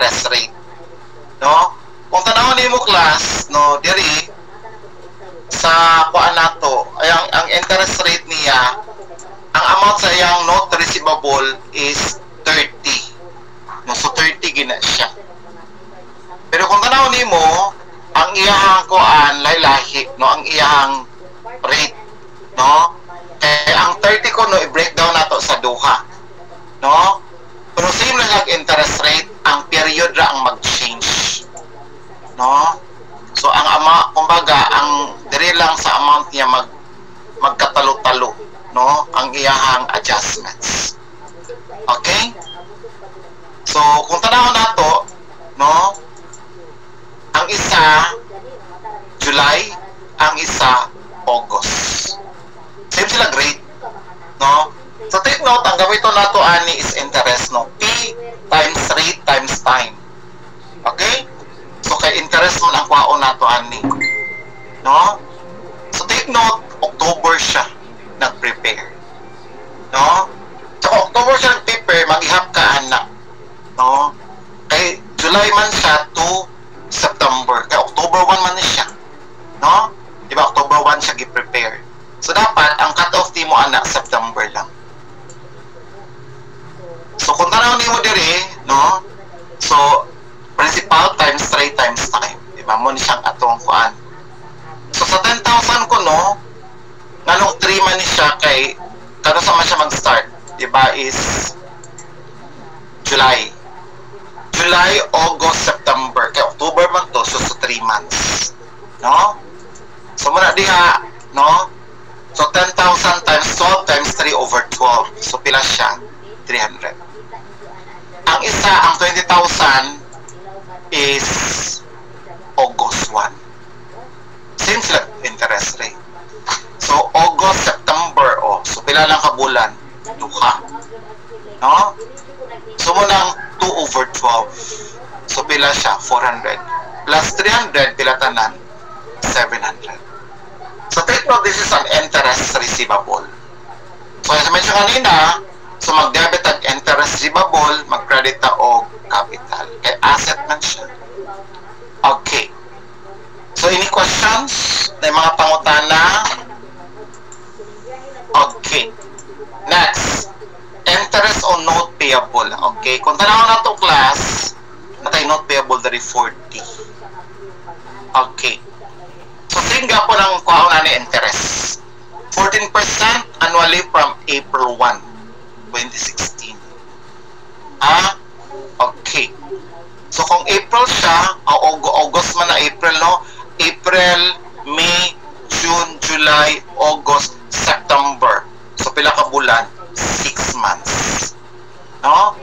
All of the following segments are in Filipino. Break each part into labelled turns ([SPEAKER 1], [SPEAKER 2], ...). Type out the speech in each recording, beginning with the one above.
[SPEAKER 1] interest rate. No? Kung tanawon nimo class, no, diri sa kuan nato, ang interest rate niya, ang amount sa iyang note receivable is 30. No, so 30 gina siya. Pero kung tanawon nimo, ang iyang kuan lahi-lahi, no, ang iyang rate, no? Kaya ang 30 ko no i-breakdown nato sa duha. No? Pero same lang ang interest rate, ang period ra ang mag-change. No? So ang kumbaga ang dire lang sa amount niya magkatalo-talo, no? Ang iyahang adjustments. Okay? So kung tanawon nato, no? Ang isa July, ang isa August. Same sila grade, no? So take note, ang gamiton nato ani is interest, no? P times rate times time. Okay? So kay interest man ang kwaon nato ani, no? So take note, October siya nag-prepare, no? So October siya nag-prepare, mag-ihap ka ana, no? Kay July man siya to September, kay October 1 man na siya, no? Diba October 1 siya gi-prepare. So dapat ang cut-off mo ana September lang. So kung tanaw nimo diri, no? So principal times 3 times time. Diba mo ni siyang atong kuan. So sa 10,000 ko no, nganong 3 man ni siya kay kano sa man siya mag-start, diba is July. July, August, September. Kay October man to, so 3 months. No? So muna diha, no? So 10,000 times 12 times 3 over 12. So pila siya? 300. Ang isa, ang 20,000 is August 1. Same sila interest rate. So August, September, oh. So pila lang ka bulan? 2. No? So munang 2 over 12. So pila siya? 400. Plus 300, pila tanan? 700. So take note, this is an interest receivable. So as I mentioned kanina, so mag-debit ang interest receivable, mag-credit ta og capital. Kay asset man siya. Okay. So any questions? Na mga pangutana? Okay. Next. Interest on note payable. Okay. Kung tanaw na to class, natay note payable dari 40. Okay. So, same po ng kuhaon na ni interest. 14% annually from April 1, 2016. Ah? Okay. So, kung April siya, August man na April, no? April, May, June, July, August, September. So, pila ka bulan? 6 months. No?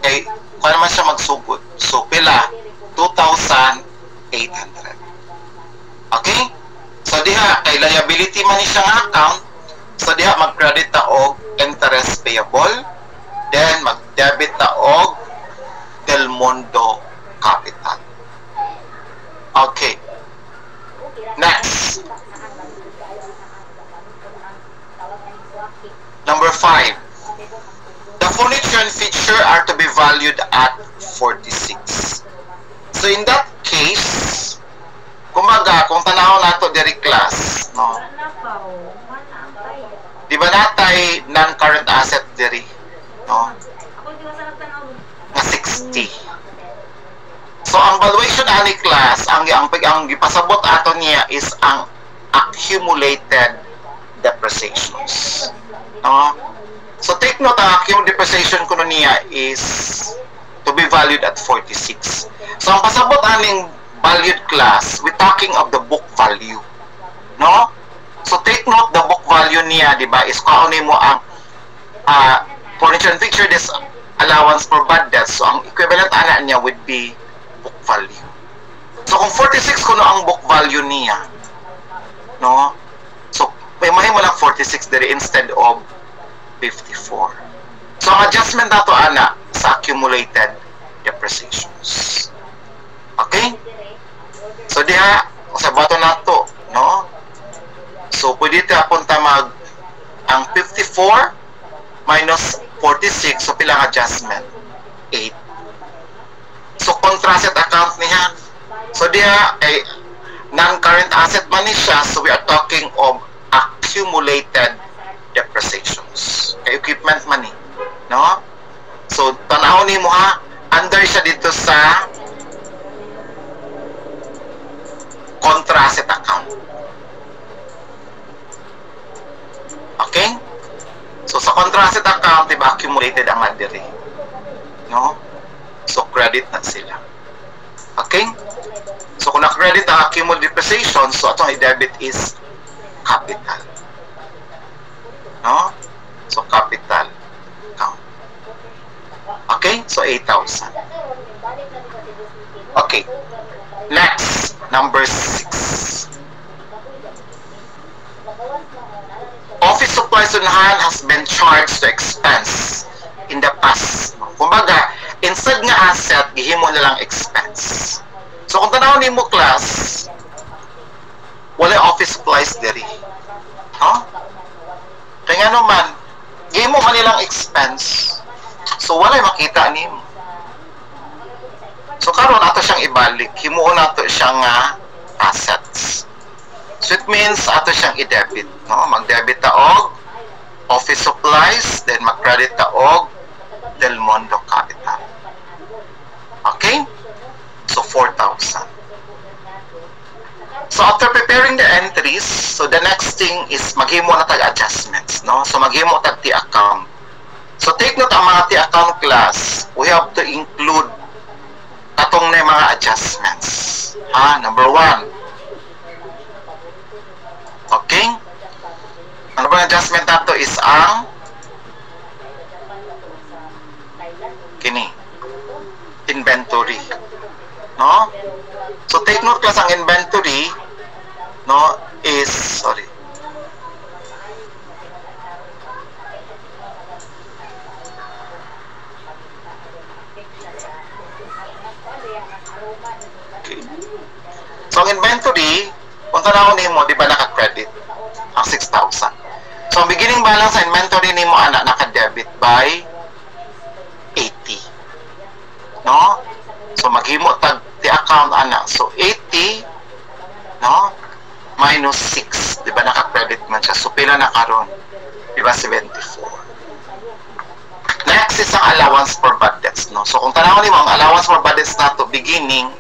[SPEAKER 1] Okay. Kung naman siya magsugod. So, pila? 2,800. Okay? So diha kay liability man ni siyang account, so diha mag-credit ta og interest payable, then mag-debit ta og Del Mundo capital. Okay. Next. Number 5. The furniture and fixture are to be valued at 46. So in that case, kumbaga, kung tanaw nato diri class, no? Di ba natay non-current asset diri, no? Na 60. So ang valuation ani class, ang gipasabot ato niya is ang accumulated depreciations. No? So take note, ang accumulated depreciation kuno niya is to be valued at 46. So ang pasabot aning valued class, we're talking of the book value. No? So take note, the book value niya, di ba, is kaunin mo ang furniture and fixture this allowance for bad debts. So ang equivalent ana niya would be book value. So kung 46 kuno ang book value niya, no? So may mahimo lang 46 diri instead of 54. So ang adjustment nato ana sa accumulated depreciations. Okay? So diha sa bato nato, no? So pwede ta punta ang 54 minus 46, so pilang adjustment? 8. So contra asset account niya. So diya ay non-current asset man ni siya, so we are talking of accumulated depreciations. Kay equipment man ni, no? So tanaw ni mo ha, under siya dito sa contra asset account. Okay? So sa contra asset account, diba accumulated ang diri, no? So credit na sila. Okay? So kung na-credit ang accumulated depreciation, so atong i-debit is capital. No? So capital account. Okay? So 8,000. Okay. Next, number 6. Office supplies on hand has been charged to expense in the past. Kumbaga, instead nga asset, gihimo na lang expense. So kung tanaw ni mo class, wala office supplies diri. Huh? Kaya nga naman, gihimo man nilang expense. So wala makita ni mo. So karon ato siyang ibalik, himuon nato siyang assets. So it means ato siyang i-debit, no? Mag-debit ta og office supplies, then mag-credit ta og Del Mundo capital. Okay? So 4,000. So after preparing the entries, so the next thing is maghimo na tag adjustments, no? So maghimo tag ti account. So take note ang mga ti account class, we have to include katong na mga adjustments. Number 1. Okay? Ano ba adjustment nato is ang kini inventory, no? So take note class ang inventory, no, is sorry. Okay. So ang inventory, kung tanaw nimo, di ba naka-credit ang 6,000. So ang beginning balance sa inventory nimo ana naka-debit by 80. No? So maghimo tag the account ana. So 80, no? Minus 6, di ba naka-credit man siya. So pila na karon? Di ba 74. Next is ang allowance for bad debts, no? So kung tanaw nimo ang allowance for bad debts nato beginning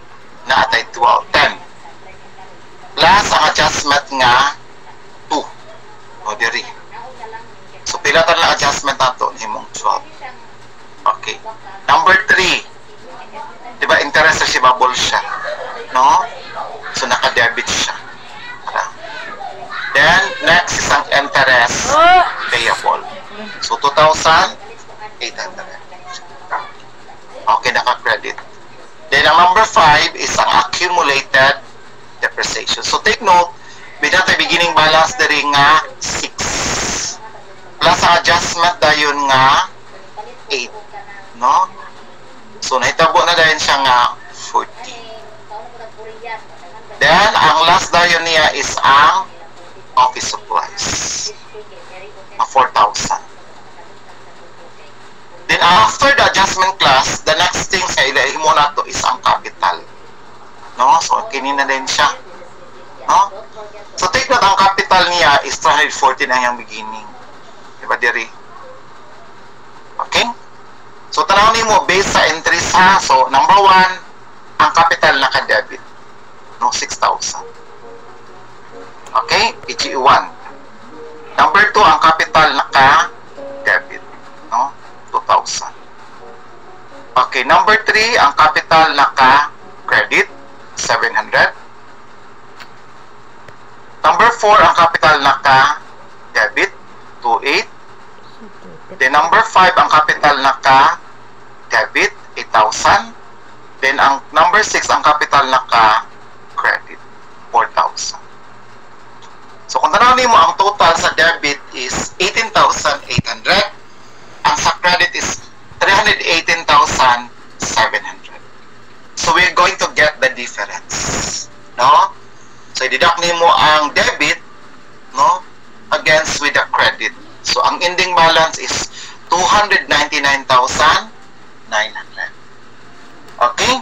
[SPEAKER 1] na atay 10. Plus ang adjustment nga 2. O diri. So pila ta lang adjustment nato himong 12. Okay. Number 3. Diba interest receivable siya, no? So naka-debit siya. Then next is ang interest payable. So 2,800. Okay, naka-credit. Then ang number 5 is ang accumulated depreciation. So take note, binatay beginning balance diri nga 6. Plus ang adjustment dayon nga 8, no? So nahitabo na dayon siya nga 40. Then ang last dayon niya is ang office supplies, 4,000. Then after the adjustment class, the next thing sa ilahimo nato is ang capital, no? So kini na din siya, no? So take note, ang capital niya is 340 na yung beginning, diba diri? Okay? So tanaw nimo based sa entries ha. So number 1, ang capital naka-debit, no, 6,000. Okay, PGE 1. Number 2, ang capital naka-debit, no, 2,000. Okay, number 3, ang capital naka-credit, 700. Number 4, ang capital naka-debit, 28. Then number 5, ang capital naka-debit, 8,000. Then ang number 6, ang capital naka-credit, 4,000. So kung tanaw nimo, ang total sa debit is 18,800. Ang sa credit is 318,700. So we're going to get the difference, no? So i-deduct nimo ang debit, no, against with the credit. So ang ending balance is 299,900. Okay?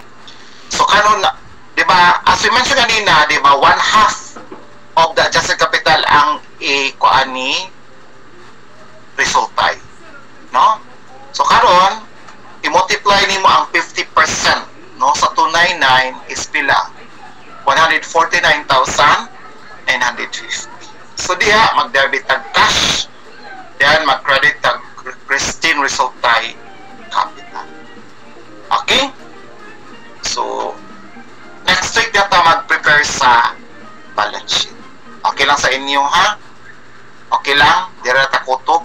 [SPEAKER 1] as we mentioned kanina, di ba, 1/2 of the adjusted capital ang kuan ni resulta. No? So karon i-multiply nimo ang 50%, no, sa 299 is pila? 149,950. So diha mag-debit tag cash, then mag-credit tag Christine resulta capital. Okay? So next week yata mag-prepare sa balance sheet. Okay lang sa inyo, ha? Okay lang, dira ta kutob.